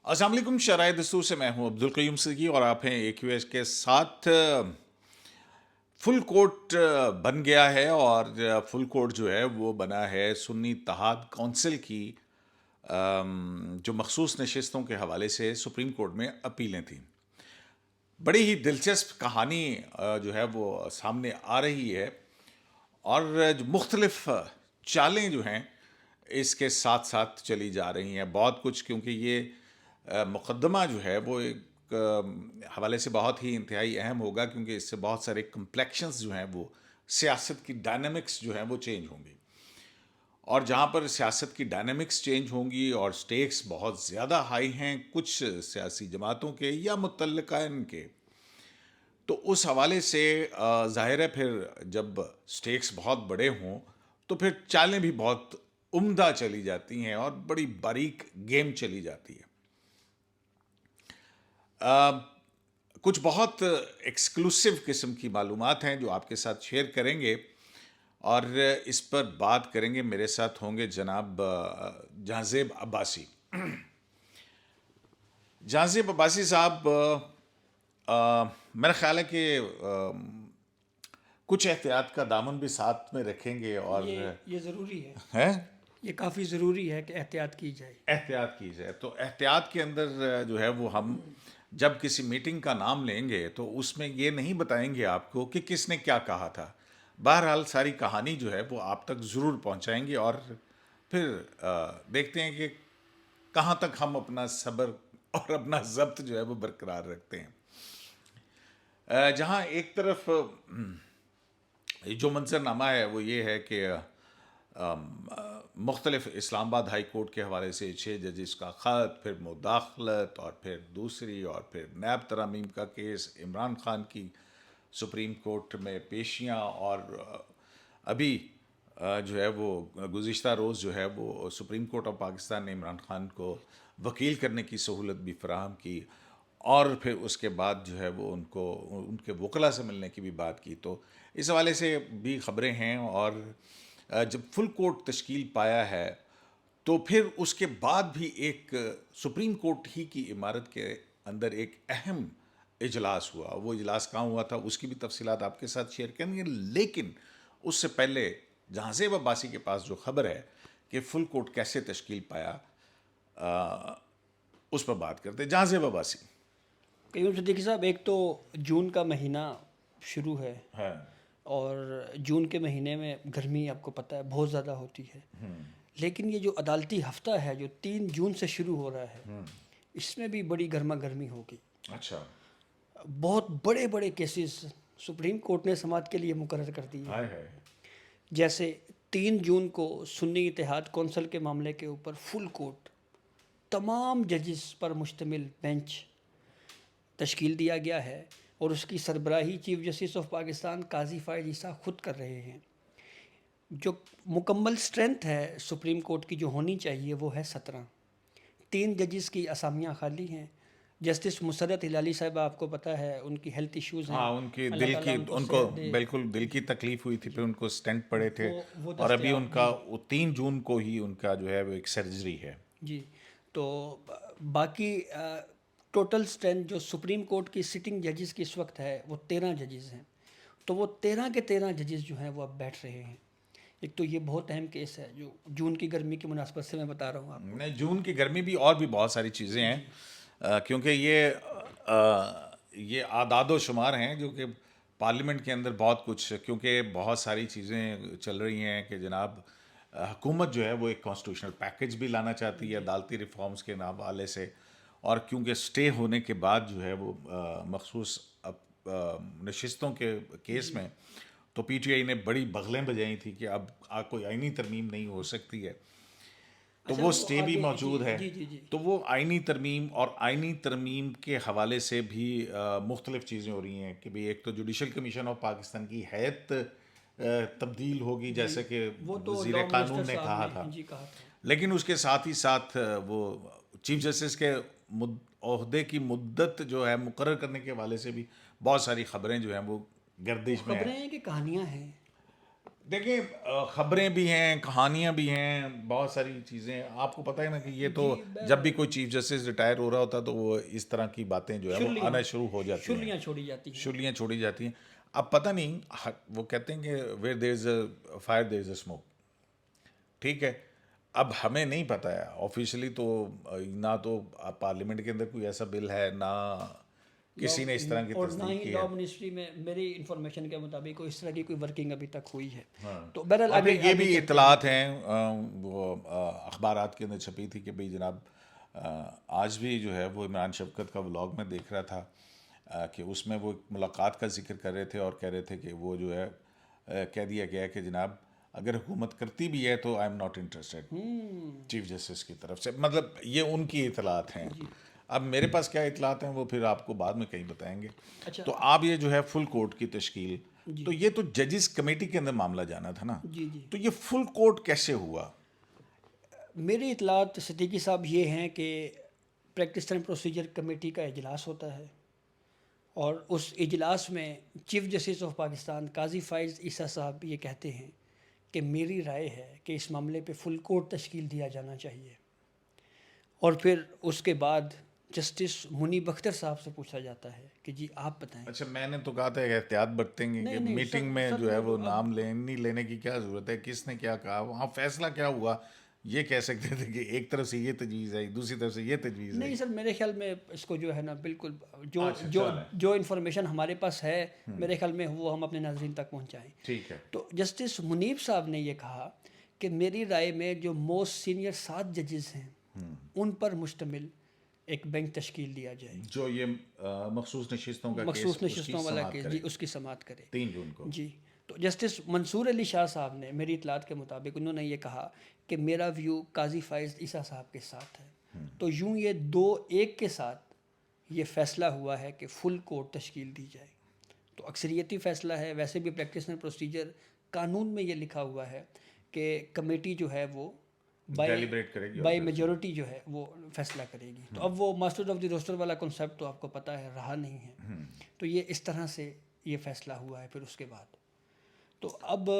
السلام علیکم، شرائع دستور سے میں ہوں عبدالقیوم صدیقی اور آپ ہیں اے کیو ایس کے ساتھ۔ فل کورٹ بن گیا ہے اور فل کورٹ جو ہے وہ بنا ہے سنی اتحاد کونسل کی جو مخصوص نشستوں کے حوالے سے سپریم کورٹ میں اپیلیں تھیں۔ بڑی ہی دلچسپ کہانی جو ہے وہ سامنے آ رہی ہے، اور جو مختلف چالیں جو ہیں اس کے ساتھ ساتھ چلی جا رہی ہیں بہت کچھ، کیونکہ یہ مقدمہ جو ہے وہ ایک حوالے سے بہت ہی انتہائی اہم ہوگا، کیونکہ اس سے بہت سارے کمپلیکشنز جو ہیں وہ سیاست کی ڈائنامکس جو ہیں وہ چینج ہوں گی، اور جہاں پر سیاست کی ڈائنامکس چینج ہوں گی اور سٹیکس بہت زیادہ ہائی ہیں کچھ سیاسی جماعتوں کے یا متعلقین کے، تو اس حوالے سے ظاہر ہے پھر جب سٹیکس بہت بڑے ہوں تو پھر چالیں بھی بہت عمدہ چلی جاتی ہیں اور بڑی باریک گیم چلی جاتی ہے۔ کچھ بہت ایکسکلوسیو قسم کی معلومات ہیں جو آپ کے ساتھ شیئر کریں گے، اور اس پر بات کریں گے۔ میرے ساتھ ہوں گے جناب جہاں-زیب عباسی۔ جہاں-زیب عباسی صاحب، میرا خیال ہے کہ کچھ احتیاط کا دامن بھی ساتھ میں رکھیں گے، اور یہ ضروری ہے، ہے یہ کافی ضروری ہے کہ احتیاط کی جائے۔ احتیاط کی جائے۔ تو احتیاط کے اندر جو ہے وہ ہم جب کسی میٹنگ کا نام لیں گے تو اس میں یہ نہیں بتائیں گے آپ کو کہ کس نے کیا کہا تھا، بہرحال ساری کہانی جو ہے وہ آپ تک ضرور پہنچائیں گے، اور پھر دیکھتے ہیں کہ کہاں تک ہم اپنا صبر اور اپنا ضبط جو ہے وہ برقرار رکھتے ہیں۔ جہاں ایک طرف جو منظر نامہ ہے وہ یہ ہے کہ مختلف اسلام آباد ہائی کورٹ کے حوالے سے 6 ججز کا خط، پھر مداخلت، اور پھر دوسری، اور پھر نیب ترامیم کا کیس، عمران خان کی سپریم کورٹ میں پیشیاں، اور ابھی جو ہے وہ گزشتہ روز جو ہے وہ سپریم کورٹ آف پاکستان نے عمران خان کو وکیل کرنے کی سہولت بھی فراہم کی، اور پھر اس کے بعد جو ہے وہ ان کو ان کے وکلاء سے ملنے کی بھی بات کی۔ تو اس حوالے سے بھی خبریں ہیں، اور جب فل کورٹ تشکیل پایا ہے تو پھر اس کے بعد بھی ایک سپریم کورٹ ہی کی عمارت کے اندر ایک اہم اجلاس ہوا۔ وہ اجلاس کہاں ہوا تھا اس کی بھی تفصیلات آپ کے ساتھ شیئر کریں گے، لیکن اس سے پہلے جہاں-زیب عباسی کے پاس جو خبر ہے کہ فل کورٹ کیسے تشکیل پایا، اس پر بات کرتے ہیں۔ جہاں-زیب عباسی۔ قیوم صدیقی صاحب، ایک تو جون کا مہینہ شروع ہے، ہاں اور جون کے مہینے میں گرمی آپ کو پتہ ہے بہت زیادہ ہوتی ہے، لیکن یہ جو عدالتی ہفتہ ہے جو 3 جون سے شروع ہو رہا ہے، اس میں بھی بڑی گرما گرمی ہوگی۔ اچھا، بہت بڑے بڑے کیسز سپریم کورٹ نے سماعت کے لیے مقرر کر دیے ہیں، ہائے ہائے، جیسے 3 جون کو سنی اتحاد کونسل کے معاملے کے اوپر فل کورٹ تمام ججز پر مشتمل بینچ تشکیل دیا گیا ہے، اور اس کی سربراہی چیف جسٹس آف پاکستان قاضی فائز عیسیٰ خود کر رہے ہیں۔ جو مکمل سٹرینتھ ہے سپریم کورٹ کی جو ہونی چاہیے وہ ہے 17۔ 3 ججز کی اسامیاں خالی ہیں۔ جسٹس مسرت ہلالی صاحبہ، آپ کو پتہ ہے ان کی ہیلتھ ایشوز ہیں، ہاں ان کی اللہ دل تعالیٰ کی، ان کو ان کو صحت دے۔ بالکل دل کی تکلیف ہوئی تھی، پھر ان کو سٹینٹ پڑے تھے، وہ اور ابھی ان دستیاب، کا جی 3 جون کو ہی ان کا جو ہے وہ ایک سرجری ہے۔ جی۔ تو باقی ٹوٹل سٹرینتھ جو سپریم کورٹ کی سٹنگ ججز کی اس وقت ہے وہ 13 ججز ہیں، تو وہ 13 کے 13 ججز جو ہیں وہ اب بیٹھ رہے ہیں۔ ایک تو یہ بہت اہم کیس ہے جو جون کی گرمی کی مناسبت سے میں بتا رہا ہوں آپ کو۔ نہیں، جون کی گرمی بھی اور بھی بہت ساری چیزیں ہیں، جی کیونکہ یہ اعداد و شمار ہیں جو کہ پارلیمنٹ کے اندر بہت کچھ، کیونکہ بہت ساری چیزیں چل رہی ہیں کہ جناب حکومت جو ہے وہ ایک کانسٹیٹیوشنل پیکج بھی لانا چاہتی ہے عدالتی ریفارمز کے حوالے سے، اور کیونکہ سٹے ہونے کے بعد جو ہے وہ مخصوص نشستوں کے کیس میں تو پی ٹی آئی نے بڑی بغلیں بجائی تھی کہ اب کوئی آئینی ترمیم نہیں ہو سکتی ہے، تو اچھا وہ وہ سٹے بھی آگے، موجود ہے۔ جی جی جی۔ تو وہ آئینی ترمیم، اور آئینی ترمیم کے حوالے سے بھی مختلف چیزیں ہو رہی ہیں کہ بھئی ایک تو جوڈیشل کمیشن آف پاکستان کی حیثیت تبدیل ہوگی، جیسے کہ وہ تو وزیر لا منسٹر قانون نے صاحب کہا نے تھا، جی کہا تھا۔ لیکن اس کے ساتھ ہی ساتھ وہ چیف جسٹس کے عہدے کی مدت جو ہے مقرر کرنے کے حوالے سے بھی بہت ساری خبریں جو ہیں وہ وہ گردش میں ہیں۔ خبریں ہیں کہ کہانیاں ہیں؟ دیکھیں خبریں بھی ہیں، کہانیاں بھی ہیں، بہت ساری چیزیں. آپ کو پتہ ہے نا کہ یہ تو جب بھی کوئی چیف جسٹس ریٹائر ہو رہا ہوتا تو وہ اس طرح کی باتیں جو ہے وہ آنا شروع ہو جاتی ہیں، شرلیاں چھوڑی جاتی ہیں. شرلیاں چھوڑی جاتی ہیں. اب پتہ نہیں، وہ کہتے ہیں کہ where there is a fire there is a smoke. ٹھیک ہے، اب ہمیں نہیں پتہ ہے آفیشلی تو نہ تو پارلیمنٹ کے اندر کوئی ایسا بل ہے، نہ کسی نے اس طرح کی اور نہ تصدیق ہی کی لا ہے. منسٹری میں میری انفارمیشن کے مطابق کوئی اس طرح کی کوئی ورکنگ ابھی تک ہوئی ہے. ہاں، تو بہرحال اور پھر یہ بھی چلتے اطلاعات ہیں وہ اخبارات کے اندر چھپی تھی کہ بھئی جناب آج بھی جو ہے وہ عمران شفقت کا ولاگ میں دیکھ رہا تھا کہ اس میں وہ ملاقات کا ذکر کر رہے تھے اور کہہ رہے تھے کہ وہ جو ہے کہہ دیا گیا کہ جناب اگر حکومت کرتی بھی ہے تو I am not interested chief justice کی طرف سے. مطلب یہ ان کی اطلاعات ہیں. اب میرے پاس کیا اطلاعات ہیں وہ پھر آپ کو بعد میں کہیں بتائیں گے. اچھا تو آپ یہ جو ہے فل کورٹ کی تشکیل، تو یہ تو ججز کمیٹی کے اندر معاملہ جانا تھا نا، جی جی تو یہ فل کورٹ کیسے ہوا؟ میری اطلاعات صدیقی صاحب یہ ہیں کہ پریکٹس اینڈ پروسیجر کمیٹی کا اجلاس ہوتا ہے اور اس اجلاس میں چیف جسٹس آف پاکستان قاضی فائز عیسیٰ صاحب یہ کہتے ہیں کہ میری رائے ہے کہ اس معاملے پہ فل کورٹ تشکیل دیا جانا چاہیے. اور پھر اس کے بعد جسٹس منیب اختر صاحب سے پوچھا جاتا ہے کہ جی آپ بتائیں. اچھا، میں نے تو کہا تھا کہ احتیاط برتیں گے کہ نہیں میٹنگ میں جو ہے وہ نام نہیں لینے کی کیا ضرورت ہے، کس نے کیا کہا، وہاں فیصلہ کیا ہوا یہ کہہ سکتے تھے کہ ایک طرف سے یہ تجویز ہے، دوسری طرف سے یہ تجویز ہے. نہیں سر، میرے خیال میں اس کو جو ہے نا بالکل جو اچھا جو چلیں، جو انفارمیشن ہمارے پاس ہے میرے خیال میں وہ ہم اپنے ناظرین تک پہنچائیں. ٹھیک ہے. تو جسٹس منیب صاحب نے یہ کہا کہ میری رائے میں جو موسٹ سینئر 7 ججز ہیں ان پر مشتمل ایک بینچ تشکیل دیا جائے، جو یہ مخصوص نشستوں کا کیس مخصوص اس کی نشستوں والا سماعت کیس، کرے جی اس کی سماعت کرے. 3 جون کو. جی تو جسٹس منصور علی شاہ صاحب نے میری اطلاعات کے مطابق انہوں نے یہ کہا کہ میرا ویو قاضی فائز عیسیٰ صاحب کے ساتھ ہے. تو یوں یہ 2-1 کے ساتھ یہ فیصلہ ہوا ہے کہ فل کورٹ تشکیل دی جائے. تو اکثریتی فیصلہ ہے. ویسے بھی پریکٹس اینڈ پروسیجر قانون میں یہ لکھا ہوا ہے کہ کمیٹی جو ہے وہ ڈیلیبریٹ کرے گی بائی میجورٹی جو ہے وہ فیصلہ کرے گی. تو اب وہ ماسٹر آف دی روسٹر والا کنسیپٹ تو آپ کو پتہ ہے رہا نہیں ہے. تو یہ اس طرح سے یہ فیصلہ ہوا ہے. پھر اس کے بعد تو اب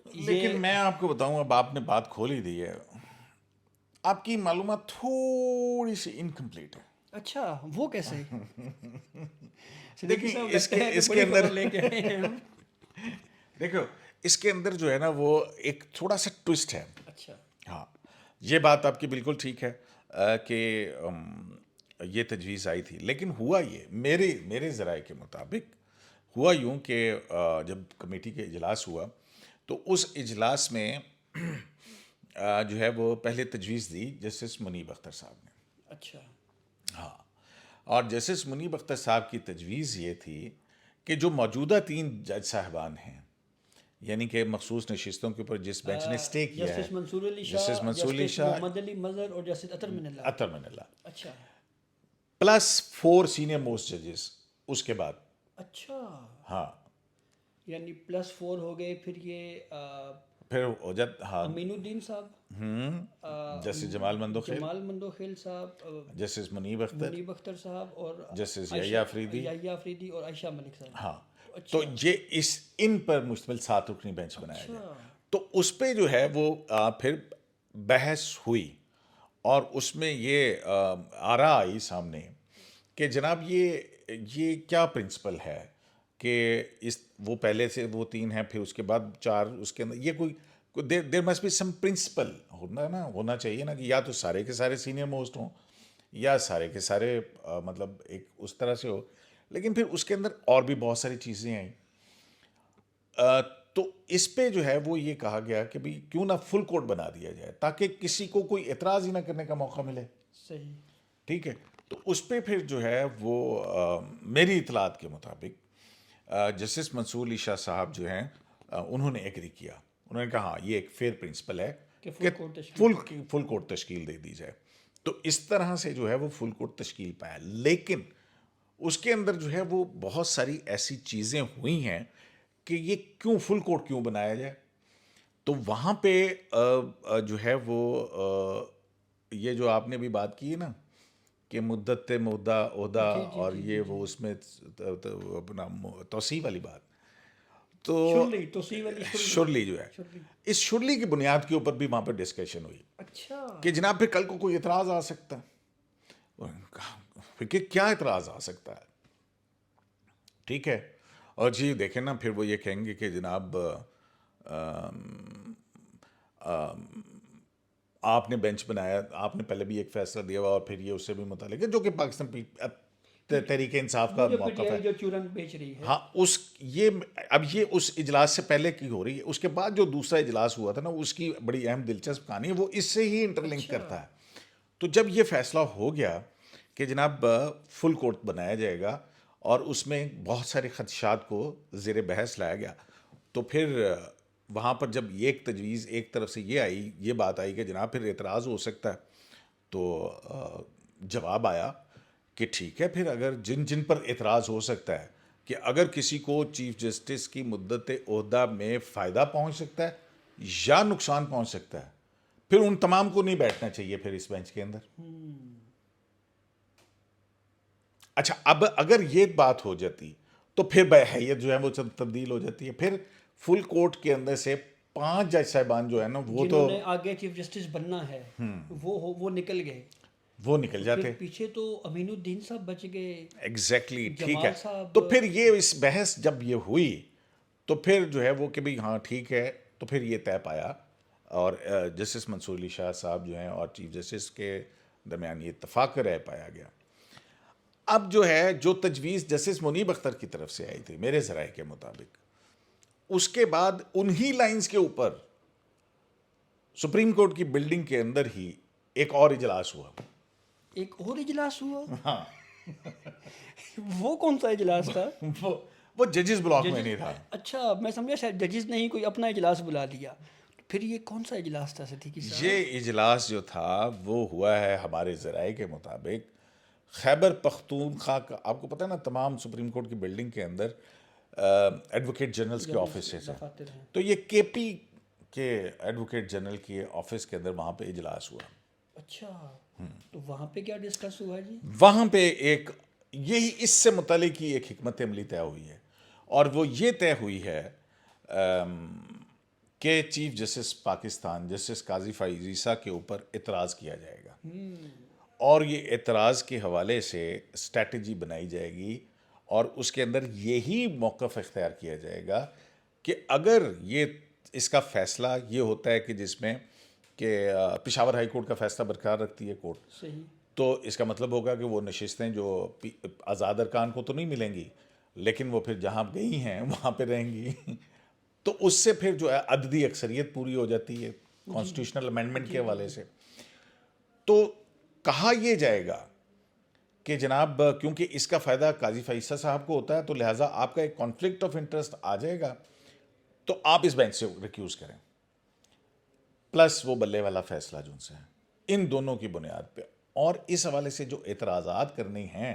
لیکن میں آپ کو بتاؤں، اب آپ نے بات کھول ہی دی ہے، آپ کی معلومات تھوڑی سی انکمپلیٹ ہے. اچھا وہ کیسے؟ دیکھیں اس کے اندر دیکھو اس کے اندر جو ہے نا وہ ایک تھوڑا سا ٹوسٹ ہے. اچھا ہاں، یہ بات آپ کی بالکل ٹھیک ہے کہ یہ تجویز آئی تھی، لیکن ہوا یہ میرے ذرائع کے مطابق ہوا یوں کہ جب کمیٹی کے اجلاس ہوا تو اس اجلاس میں جو ہے وہ پہلے تجویز دی جسٹس منیب اختر صاحب نے. اچھا ہاں، اور جسٹس منیب اختر صاحب کی تجویز یہ تھی کہ جو موجودہ 3 جج صاحبان ہیں، یعنی کہ مخصوص نشستوں کے اوپر جس بینچ نے اسٹے کیا ہے، جسٹس منصور علی جسٹس منصور علی شاہ، محمد علی مظہر اور جسٹس اطہر من اللہ. اطہر من اللہ، اچھا پلس 4 سینئر موسٹ ججز اس کے بعد. اچھا ہاں، یعنی +4 ہو گئے. پھر یہ پھر ہو جاتا. ہاں، امین الدین صاحب، جسٹس جمال مندوخیل، جمال مندوخیل صاحب، جسٹس منیب اختر، منیب اختر صاحب اور جسٹس یحییٰ افریدی. یحییٰ افریدی اور عائشہ ملک صاحب. ہاں، تو یہ ان پر مشتمل 7 رکنی بینچ بنایا گیا. تو اس پہ جو ہے وہ پھر بحث ہوئی اور اس میں یہ آرا آئی سامنے کہ جناب یہ کیا پرنسپل ہے کہ وہ پہلے سے وہ 3 ہیں، پھر اس کے بعد 4 اس کے اندر یہ کوئی there must be some principle ہونا چاہیے نا، کہ یا تو سارے کے سارے سینئر موسٹ ہوں یا سارے کے سارے مطلب ایک اس طرح سے ہو. لیکن پھر اس کے اندر اور بھی بہت ساری چیزیں آئیں. تو اس پہ جو ہے وہ یہ کہا گیا کہ بھی کیوں نہ فل کورٹ بنا دیا جائے تاکہ کسی کو کوئی اعتراض ہی نہ کرنے کا موقع ملے. صحیح، ٹھیک ہے. تو اس پہ پھر جو ہے وہ میری اطلاعات کے مطابق جسٹس منصور علی شاہ صاحب جو ہیں انہوں نے ایگری کیا. انہوں نے کہا ہاں یہ ایک فیئر پرنسپل ہے کہ فل کورٹ تشکیل دے دی جائے. تو اس طرح سے جو ہے وہ فل کورٹ تشکیل پایا. لیکن اس کے اندر جو ہے وہ بہت ساری ایسی چیزیں ہوئی ہیں کہ یہ کیوں فل کورٹ کیوں بنایا جائے. تو وہاں پہ جو ہے وہ یہ جو آپ نے بھی بات کی ہے نا کہ مدت عہدہ اور یہ وہ اس میں اپنا توسیع والی بات، تو شرلی توسیع والی شرلی جو ہے شرلی. اس شرلی کی بنیاد کے اوپر بھی وہاں پہ ڈسکشن ہوئی اچھا. کہ جناب پھر کل کو کوئی اعتراض آ سکتا ہے. اور پھر کہ کیا اعتراض آ سکتا ہے؟ ٹھیک ہے. اور جی دیکھیں نا پھر وہ یہ کہیں گے کہ جناب آپ نے بینچ بنایا, آپ نے پہلے بھی ایک فیصلہ دیا ہوا اور پھر یہ اس سے بھی متعلق ہے, جو کہ پاکستان تحریک انصاف کا وہ جو پی ٹی موقف ہے. آئی جو چورن بیچ رہی ہے. ہاں یہ اس اجلاس سے پہلے کی ہو رہی ہے. اس کے بعد جو دوسرا اجلاس ہوا تھا نا, اس کی بڑی اہم دلچسپ کہانی ہے, وہ اس سے ہی انٹرلنک کرتا ہے. تو جب یہ فیصلہ ہو گیا کہ جناب فل کورٹ بنایا جائے گا اور اس میں بہت سارے خدشات کو زیر بحث لایا گیا, تو پھر وہاں پر جب ایک تجویز ایک طرف سے یہ بات آئی کہ جناب پھر اعتراض ہو سکتا ہے, تو جواب آیا کہ ٹھیک ہے, پھر اگر جن پر اعتراض ہو سکتا ہے کہ اگر کسی کو چیف جسٹس کی مدت عہدہ میں فائدہ پہنچ سکتا ہے یا نقصان پہنچ سکتا ہے, پھر ان تمام کو نہیں بیٹھنا چاہیے پھر اس بینچ کے اندر. اچھا, اب اگر یہ بات ہو جاتی تو پھر بحیثیت جو ہے وہ تبدیل ہو جاتی ہے. پھر فل کورٹ کے اندر سے 5 جج صاحبان جو ہے نا وہ تو جنہوں نے آگے چیف جسٹس بننا ہے وہ نکل گئے. وہ نکل جاتے. پھر پیچھے تو امین الدین صاحب بچ گئے. ایگزیکٹلی ٹھیک ہے. جمال صاحب. تو پھر یہ اس بحث جب یہ ہوئی تو پھر جو ہے وہ کہ بھئی ہاں ٹھیک ہے, تو پھر یہ طے پایا اور جسٹس منصور علی شاہ صاحب جو ہیں اور چیف جسٹس کے درمیان یہ اتفاق کا رائے پایا گیا. اب جو ہے جو تجویز جسٹس منیب اختر کی طرف سے آئی تھی میرے ذرائع کے مطابق, اس کے بعد انہی لائنز کے اوپر سپریم کورٹ کی بلڈنگ کے اندر ہی ایک اور اجلاس ہوا. ایک اور اجلاس ہوا. ہاں وہ کون سا اجلاس تھا؟ وہ ججز بلاک میں نہیں تھا. اچھا, میں سمجھا شاید ججز نے ہی کوئی اپنا اجلاس بلا لیا. پھر یہ کون سا اجلاس تھا صدیقی صاحب؟ یہ اجلاس جو تھا وہ ہوا ہے ہمارے ذرائع کے مطابق خیبر پختونخوا کا. آپ کو پتہ ہے نا تمام سپریم کورٹ کی بلڈنگ کے اندر ایڈوکیٹ جنرلز کے آفیسز ہیں, تو یہ کے پی کے ایڈوکیٹ جنرل کے آفس کے اندر وہاں پہ اجلاس ہوا. اچھا, تو وہاں پہ کیا ڈسکس ہوا جی؟ وہاں پہ یہی اس سے متعلق ہی ایک حکمت عملی طے ہوئی ہے, اور وہ یہ طے ہوئی ہے کہ چیف جسٹس پاکستان جسٹس قاضی فائز عیسیٰ کے اوپر اعتراض کیا جائے گا, اور یہ اعتراض کے حوالے سے اسٹریٹجی بنائی جائے گی, اور اس کے اندر یہی موقف اختیار کیا جائے گا کہ اگر اس کا فیصلہ یہ ہوتا ہے کہ جس میں کہ پشاور ہائی کورٹ کا فیصلہ برقرار رکھتی ہے کورٹ, صحیح, تو اس کا مطلب ہوگا کہ وہ نشستیں جو آزاد ارکان کو تو نہیں ملیں گی, لیکن وہ پھر جہاں گئی ہیں وہاں پہ رہیں گی. تو اس سے پھر جو ہے عددی اکثریت پوری ہو جاتی ہے کانسٹیٹیوشنل امینڈمنٹ کے حوالے سے. تو کہا یہ جائے گا کہ جناب کیونکہ اس کا فائدہ قاضی فائز صاحب کو ہوتا ہے, تو لہٰذا آپ کا ایک کانفلکٹ آف انٹرسٹ آ جائے گا, تو آپ اس بینچ سے ریکیوز کریں, پلس وہ بلے والا فیصلہ جو ان سے ہے, ان دونوں کی بنیاد پہ. اور اس حوالے سے جو اعتراضات کرنے ہیں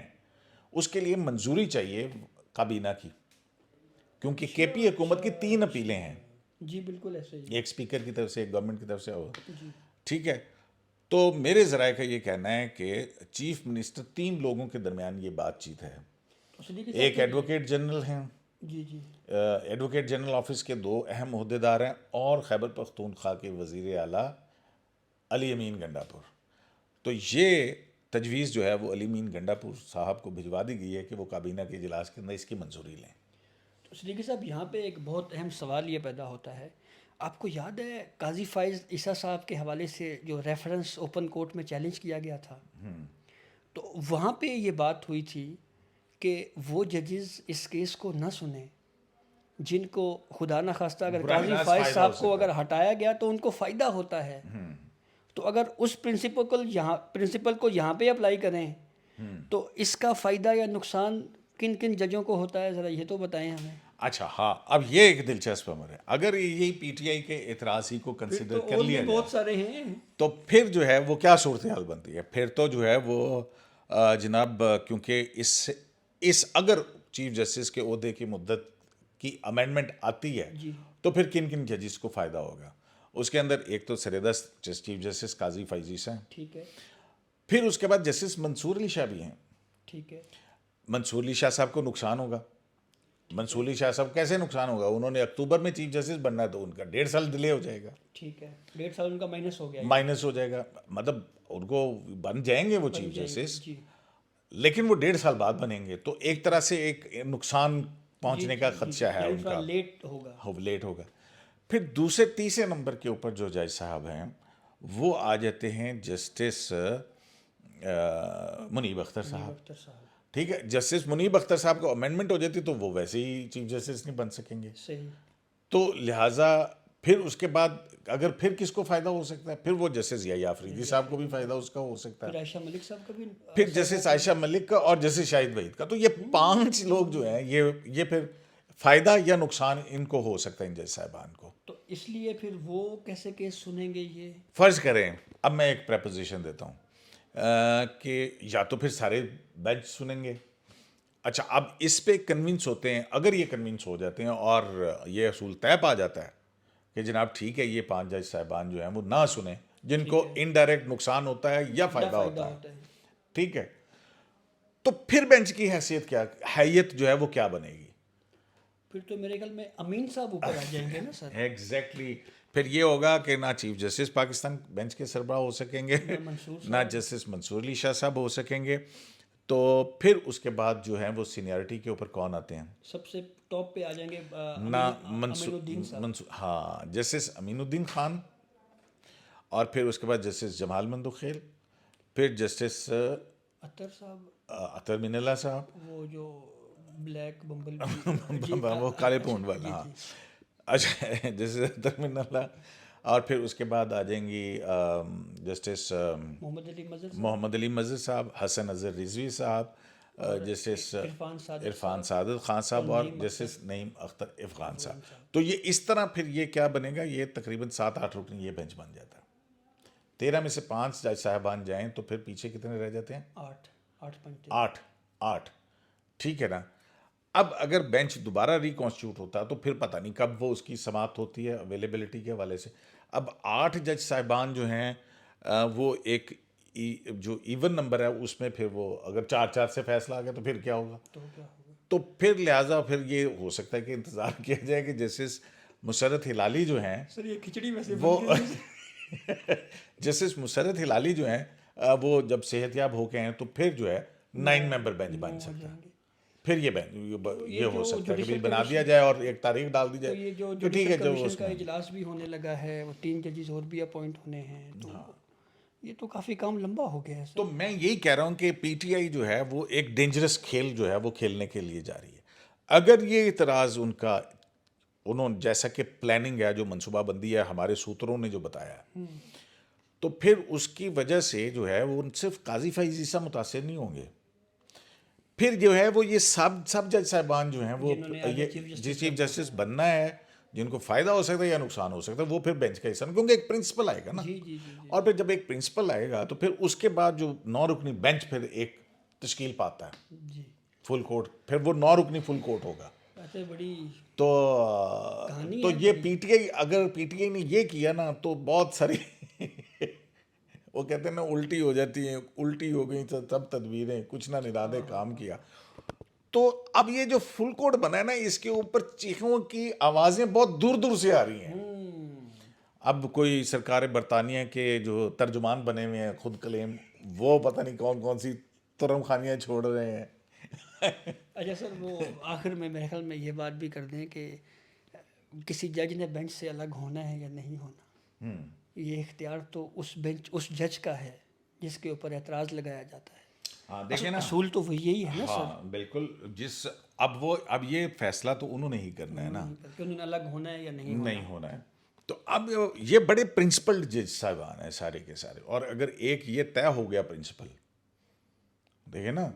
اس کے لیے منظوری چاہیے کابینہ کی, کیونکہ کے پی حکومت کی 3 اپیلیں ہیں. جی بالکل ایسے ہی, ایک اسپیکر کی طرف سے, ایک گورنمنٹ کی طرف سے ہو. ٹھیک ہے, تو میرے ذرائع کا یہ کہنا ہے کہ چیف منسٹر 3 لوگوں کے درمیان یہ بات چیت ہے. ایک ایڈوکیٹ جنرل ہیں, جی جی, ایڈوکیٹ جنرل آفس کے 2 اہم عہدیدار ہیں, اور خیبر پختونخوا کے وزیر اعلیٰ علی امین گنڈا پور. تو یہ تجویز جو ہے وہ علی امین گنڈا پور صاحب کو بھجوا دی گئی ہے کہ وہ کابینہ کے اجلاس کے اندر اس کی منظوری لیں. تو صدیقی صاحب یہاں پہ ایک بہت اہم سوال یہ پیدا ہوتا ہے, آپ کو یاد ہے قاضی فائز عیسیٰ صاحب کے حوالے سے جو ریفرنس اوپن کورٹ میں چیلنج کیا گیا تھا, تو وہاں پہ یہ بات ہوئی تھی کہ وہ ججز اس کیس کو نہ سنیں جن کو خدا نخواستہ اگر قاضی فائز صاحب کو اگر ہٹایا گیا تو ان کو فائدہ ہوتا ہے. تو اگر اس پرنسپل کو یہاں پہ اپلائی کریں تو اس کا فائدہ یا نقصان کن کن ججوں کو ہوتا ہے, ذرا یہ تو بتائیں ہمیں. اچھا ہاں, اب یہ ایک دلچسپ امر ہے. اگر یہی پی ٹی آئی کے اعتراض ہی کو کنسیڈر کر لیا جائے بہت سارے ہیں, تو پھر جو ہے وہ کیا صورتحال بنتی ہے. پھر تو جو ہے وہ جناب کیونکہ اس اگر چیف جسٹس کے عہدے کی مدت کی امینڈمنٹ آتی ہے تو پھر کن کن ججز کو فائدہ ہوگا. اس کے اندر ایک تو سردست چیف جسٹس قاضی فائز عیسیٰ ہیں, ٹھیک ہے, پھر اس کے بعد جسٹس منصور علی شاہ بھی ہیں. ٹھیک ہے, منصور علی شاہ صاحب کو نقصان ہوگا منصور علی شاہ صاحب کیسے نقصان ہوگا؟ انہوں نے اکتوبر میں چیف جسٹس بننا ہے تو ان کا 1.5 سال ڈیلے ہو جائے گا، ٹھیک ہے، 1.5 سال ان کا مائنس ہو گیا ہے۔ مائنس ہو جائے گا، مطلب ان کو بن جائیں گے وہ چیف جسٹس، جی لیکن وہ 1.5 سال بعد بنیں گے، تو ایک طرح سے ایک نقصان پہنچنے کا خدشہ ہے ان کا، لیٹ ہوگا۔ لیٹ ہوگا۔ پھر دوسرے تیسرے نمبر کے اوپر جو جج صاحب ہیں وہ آ جاتے ہیں جسٹس منیب اختر صاحب، اختر صاحب ٹھیک ہے، جسٹس منیب اختر صاحب کو امینڈمنٹ ہو جاتی تو وہ ویسے ہی چیف جسٹس نہیں بن سکیں گے، صحیح، تو لہٰذا پھر اس کے بعد اگر پھر کس کو فائدہ ہو سکتا ہے؟ پھر وہ جسٹس یحییٰ آفریدی صاحب کو بھی فائدہ اس کا ہو سکتا پھر ہے، عائشہ ملک صاحب کا بھی، پھر جسٹس عائشہ ملک کا اور جسٹس شاہد وحید کا، تو یہ 5 لوگ جو ہیں یہ پھر فائدہ یا نقصان ان کو ہو سکتا ہے ان جج صاحبان کو۔ تو اس لیے پھر وہ کیسے کیس سنیں گے یہ؟ فرض کریں، اب میں ایک پریپوزیشن دیتا ہوں کہ یا تو پھر سارے بینچ سنیں گے، اچھا اب اس پہ کنونس ہوتے ہیں، اگر یہ کنونس ہو جاتے ہیں اور یہ اصول طے پا جاتا ہے کہ جناب ٹھیک ہے یہ 5 جج صاحبان جو ہیں وہ نہ سنیں جن کو انڈائریکٹ نقصان ہوتا ہے یا فائدہ ہوتا ہے، ٹھیک ہے، تو پھر بینچ کی حیثیت جو ہے وہ کیا بنے گی؟ پھر تو میرے خیال میں امین صاحب اوپر آ جائیں گے نا سر، ایگزیکٹلی، پھر یہ ہوگا کہ نہ چیف جسٹس پاکستان بینچ کے سربراہ ہو سکیں گے، نہ جسٹس منصور علی شاہ صاحب ہو سکیں گے، تو پھر اس کے بعد جو ہیں وہ سینیارٹی کے اوپر کون آتے ہیں؟ سب سے ٹاپ پہ آ جائیں گے نہ امین الدین صاحب، ہاں جسٹس امین الدین خان، اور پھر اس کے بعد جسٹس جمال مندوخیل، پھر جسٹس اطہر صاحب، اطہر من اللہ صاحب، وہ جو بلیک بمبل وہ کالے پونڈ والا، ہاں اچھا جسٹس اطہر من اللہ، اور پھر اس کے بعد آ جائیں گی جسٹس محمد علی مظہر صاحب، حسن اظہر رضوی صاحب، جسٹس عرفان سعادت خان صاحب، اور جسٹس نعیم اختر افغان صاحب، تو یہ اس طرح پھر یہ کیا بنے گا؟ یہ تقریباً 7-8 رکن یہ بینچ بن جاتا ہے، 13 میں سے 5 جج صاحبان جائیں تو پھر پیچھے کتنے رہ جاتے ہیں؟ 8 ٹھیک ہے نا۔ اب اگر بینچ دوبارہ ریکانسٹیٹیوٹ ہوتا ہے تو پھر پتہ نہیں کب وہ اس کی سماعت ہوتی ہے اویلیبلٹی کے حوالے سے۔ اب 8 جج صاحبان جو ہیں وہ ایک جو ایون نمبر ہے اس میں پھر وہ اگر 4-4 سے فیصلہ آ گیا تو پھر کیا ہوگا؟ تو پھر لہٰذا پھر یہ ہو سکتا ہے کہ انتظار کیا جائے کہ جسٹس مسرت ہلالی جو ہیں وہ جسٹس مسرت ہلالی جو ہیں وہ جب صحت یاب ہو کے ہیں تو پھر جو ہے 9 ممبر بینچ بن سکتا ہے، پھر یہ ہو سکتا ہے کہ بنا دیا جائے اور ایک تاریخ ڈال دی جائے، تو ٹھیک ہے جو اس کا اجلاس بھی ہونے لگا ہے، وہ 3 ججز اور بھی اپوائنٹ ہونے ہیں، تو یہ تو کافی کام لمبا ہو گیا ہے۔ تو میں یہی کہہ رہا ہوں کہ پی ٹی آئی جو ہے وہ ایک ڈینجرس کھیل جو ہے وہ کھیلنے کے لیے جا رہی ہے۔ اگر یہ اعتراض انہوں نے جیسا کہ پلاننگ ہے، جو منصوبہ بندی ہے ہمارے سوتروں نے جو بتایا ہے، تو پھر اس کی وجہ سے جو ہے وہ صرف قاضی فیض عیسیٰ متاثر نہیں ہوں گے، پھر جو ہے وہ یہ سب جج صاحبان جو ہیں وہ جس چیف جسٹس بننا ہے جن کو فائدہ ہو سکتا ہے یا نقصان ہو سکتا ہے وہ پھر بینچ کا حصہ، کیونکہ ایک پرنسپل آئے گا نا، اور پھر جب ایک پرنسپل آئے گا تو پھر اس کے بعد جو 9 رکنی بینچ پھر ایک تشکیل پاتا ہے فل کورٹ، پھر وہ 9 رکنی فل کورٹ ہوگا، تو یہ پی ٹی آئی، اگر پی ٹی آئی نے یہ کیا نا تو بہت ساری وہ کہتے ہیں نا الٹی ہو جاتی ہیں، الٹی ہو گئی سب تدبیریں، کچھ نہ نرادے کام کیا، تو اب یہ جو فل کورٹ بنا ہے نا اس کے اوپر چیخوں کی آوازیں بہت دور دور سے آ رہی ہیں۔ اب کوئی سرکار برطانیہ کے جو ترجمان بنے ہوئے ہیں خود کلیم، وہ پتہ نہیں کون کون سی ترم خانیاں چھوڑ رہے ہیں۔ اچھا سر، وہ آخر میں میرے خیال میں یہ بات بھی کر دیں کہ کسی جج نے بینچ سے الگ ہونا ہے یا نہیں ہونا، یہ اختیار تو اس جج کا ہے جس کے اوپر اعتراض لگایا جاتا ہے۔ ہاں دیکھیں نا، اصول تو وہ یہی ہے نا سر۔ ہاں بالکل، اب یہ فیصلہ تو انہوں نے ہی کرنا ہے نا کہ انہوں نے الگ ہونا ہے یا نہیں ہونا ہے، تو اب یہ بڑے پرنسپل جج صاحبان ہیں سارے کے سارے، اور اگر ایک یہ طے ہو گیا پرنسپل، دیکھیں نا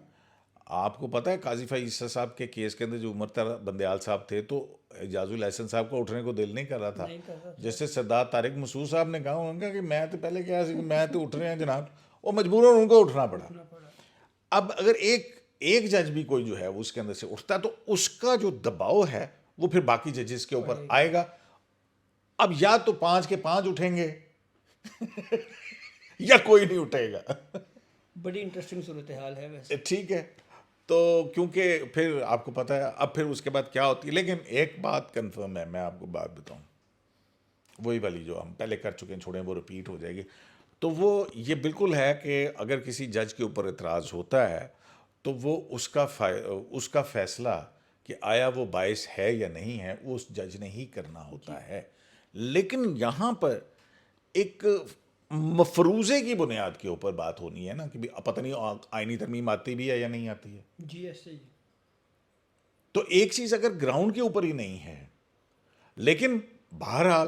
آپ کو پتہ ہے قاضی فیض عیسیٰ صاحب کے کیس کے اندر جو عمر بندیال صاحب تھے تو اعجاز الاحسن صاحب کو اٹھنے کو دل نہیں کر رہا تھا، جیسے سردار طارق مسعود صاحب نے کہا کہ میں تو پہلے کیا کہ میں تو اٹھ رہے ہیں جناب، وہ مجبوراً ان کو اٹھنا پڑا۔ اب اگر ایک جج بھی کوئی جو ہے اس کے اندر سے اٹھتا ہے تو اس کا جو دباؤ ہے وہ پھر باقی ججز کے اوپر آئے گا، اب یا تو 5 کے 5 اٹھیں گے یا کوئی نہیں اٹھے گا۔ بڑی انٹرسٹنگ صورتحال ہے ویسے، ٹھیک ہے، تو کیونکہ پھر آپ کو پتہ ہے اب پھر اس کے بعد کیا ہوتی ہے. لیکن ایک بات کنفرم ہے, میں آپ کو بات بتاؤں, وہی والی جو ہم پہلے کر چکے ہیں, چھوڑیں وہ رپیٹ ہو جائے گی. تو وہ یہ بالکل ہے کہ اگر کسی جج کے اوپر اعتراض ہوتا ہے تو وہ اس کا فیصلہ کہ آیا وہ باعث ہے یا نہیں ہے وہ اس جج نے ہی کرنا ہوتا ہے. لیکن یہاں پر ایک مفروضے کی بنیاد کے اوپر بات ہونی ہے نا کہ پتہ نہیں آئینی ترمیم آتی بھی ہے یا نہیں آتی ہے. جی ایسے ہی. تو ایک چیز اگر گراؤنڈ کے اوپر ہی نہیں ہے, لیکن بہرحال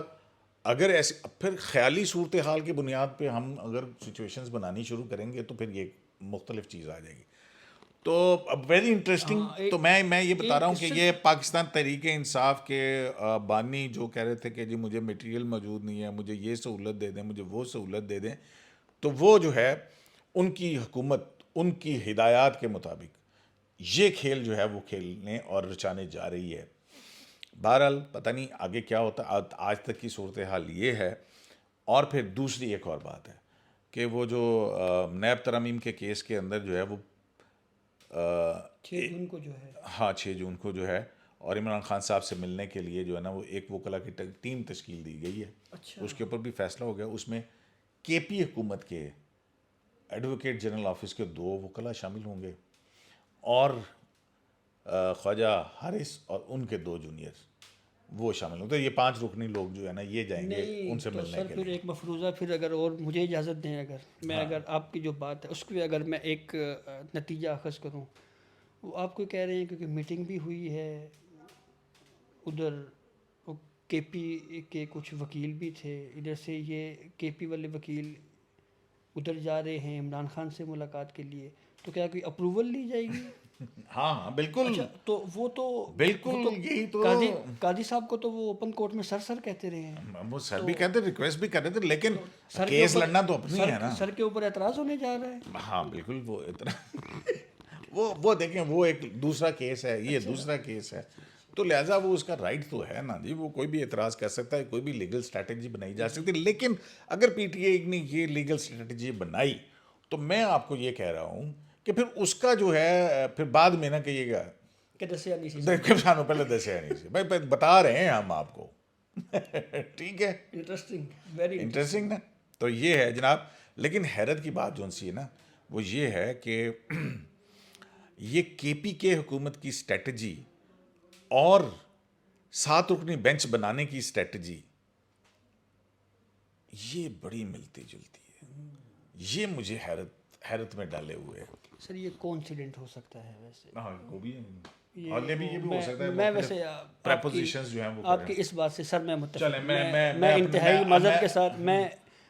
اگر ایسے پھر خیالی صورتحال کی بنیاد پہ ہم اگر سچویشنز بنانی شروع کریں گے تو پھر یہ مختلف چیز آ جائے گی. تو ویری انٹرسٹنگ. تو میں یہ بتا رہا ہوں کہ یہ پاکستان تحریک انصاف کے بانی جو کہہ رہے تھے کہ جی مجھے میٹیریل موجود نہیں ہے, مجھے یہ سہولت دے دیں, مجھے وہ سہولت دے دیں, تو وہ جو ہے ان کی حکومت ان کی ہدایات کے مطابق یہ کھیل جو ہے وہ کھیلنے اور رچانے جا رہی ہے. بہرحال پتہ نہیں آگے کیا ہوتا. آج تک کی صورتحال یہ ہے. اور پھر دوسری ایک اور بات ہے کہ وہ جو نیب ترامیم کے کیس کے اندر جو ہے وہ 6 جون کو جو ہے, ہاں 6 جون کو جو ہے, اور عمران خان صاحب سے ملنے کے لیے جو ہے نا وہ ایک وکلا کی ٹیم تشکیل دی گئی ہے. اس کے اوپر بھی فیصلہ ہو گیا. اس میں کے پی حکومت کے ایڈوکیٹ جنرل آفس کے 2 وکلا شامل ہوں گے اور خواجہ حارث اور ان کے 2 جونیئر وہ شامل ہوں. تو یہ 5 رکنی لوگ جو ہے نا یہ جائیں گے ان سے ملنے کے پھر لیے. ایک مفروضہ پھر اگر اور مجھے اجازت دیں, اگر آپ کی جو بات ہے اس کو اگر میں ایک نتیجہ اخذ کروں, وہ آپ کو کہہ رہے ہیں کیونکہ میٹنگ بھی ہوئی ہے, ادھر کے پی کے کچھ وکیل بھی تھے, ادھر سے یہ کے پی والے وکیل ادھر جا رہے ہیں عمران خان سے ملاقات کے لیے, تو کیا کوئی اپروول لی جائے گی؟ ہاں بالکل. اچھا, تو وہ تو بالکل یہی تو قاضی صاحب کو تو وہ اوپن کورٹ میں سر کہتے رہے ہیں. وہ سر بھی کہتے, ریکویسٹ بھی کر رہے تھے, لیکن کیس لڑنا تو اپنی ہے نا. سر کے اوپر اعتراض ہونے جا رہا ہے. ہاں بالکل. وہ اتنا وہ دیکھیں وہ ایک دوسرا کیس ہے, یہ دوسرا کیس ہے, تو لہٰذا وہ اس کا رائٹ تو ہے نا جی, وہ کوئی بھی اعتراض کر سکتا ہے, کوئی بھی لیگل اسٹریٹجی بنائی جا سکتی. لیکن اگر پی ٹی اے نے یہ لیگل اسٹریٹجی بنائی تو میں آپ کو یہ کہہ رہا ہوں کہ پھر اس کا جو ہے پھر بعد میں نہ کہیے گا کہ دسیا نہیں سی, سانو پہلے دسیا نہیں سی. بھائی بتا رہے ہیں ہم آپ کو. ٹھیک ہے, انٹرسٹنگ, ویری انٹرسٹنگ نا. تو یہ ہے جناب. لیکن حیرت کی بات جو سی ہے نا وہ یہ ہے کہ یہ کے پی کے حکومت کی اسٹریٹجی اور 7 رکنی بینچ بنانے کی اسٹریٹجی یہ بڑی ملتی جلتی ہے. یہ مجھے حیرت میں ڈالے ہوئے. سر یہ کونسیڈنٹ ہو سکتا ہے ویسے؟ ہاں وہ بھی یہ بھی ہو سکتا ہے. میں ویسے پریپوزیشنز جو ہیں وہ آپ کی اس بات سے سر میں متفق, چلیں میں انتہائی معذرت کے ساتھ میں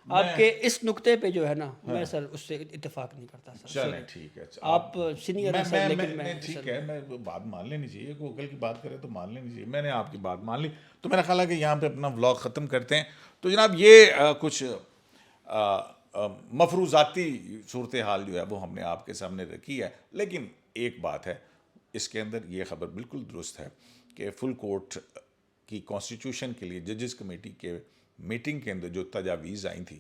آپ کے اس نقطے پہ جو ہے نا میں سر اس سے اتفاق نہیں کرتا سر. چلیں ٹھیک ہے, آپ سینئر ہیں سر, لیکن میں ٹھیک ہے, میں بات مان لینی چاہیے, کوئی عقل کی بات کرے تو مان لینی چاہیے. میں نے آپ کی بات مان لی. تو میرا خیال ہے کہ یہاں پہ اپنا ولاگ ختم کرتے ہیں. تو جناب یہ کچھ مفروضاتی صورتحال جو ہے وہ ہم نے آپ کے سامنے رکھی ہے. لیکن ایک بات ہے اس کے اندر, یہ خبر بالکل درست ہے کہ فل کورٹ کی کانسٹیٹیوشن کے لیے ججز کمیٹی کے میٹنگ کے اندر جو تجاویز آئی تھی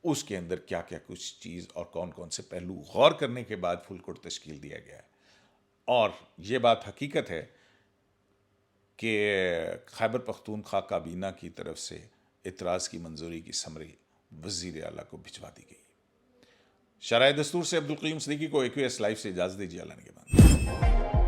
اس کے اندر کیا کیا کچھ چیز اور کون کون سے پہلو غور کرنے کے بعد فل کورٹ تشکیل دیا گیا ہے. اور یہ بات حقیقت ہے کہ خیبر پختونخوا کابینہ کی طرف سے اعتراض کی منظوری کی سمری وزیر اعلیٰ کو بھجوا دی گئی. شرائع دستور سے عبدالقیوم صدیقی کو AQS لائف سے اجازت دیجیے. اللہ نگہبان.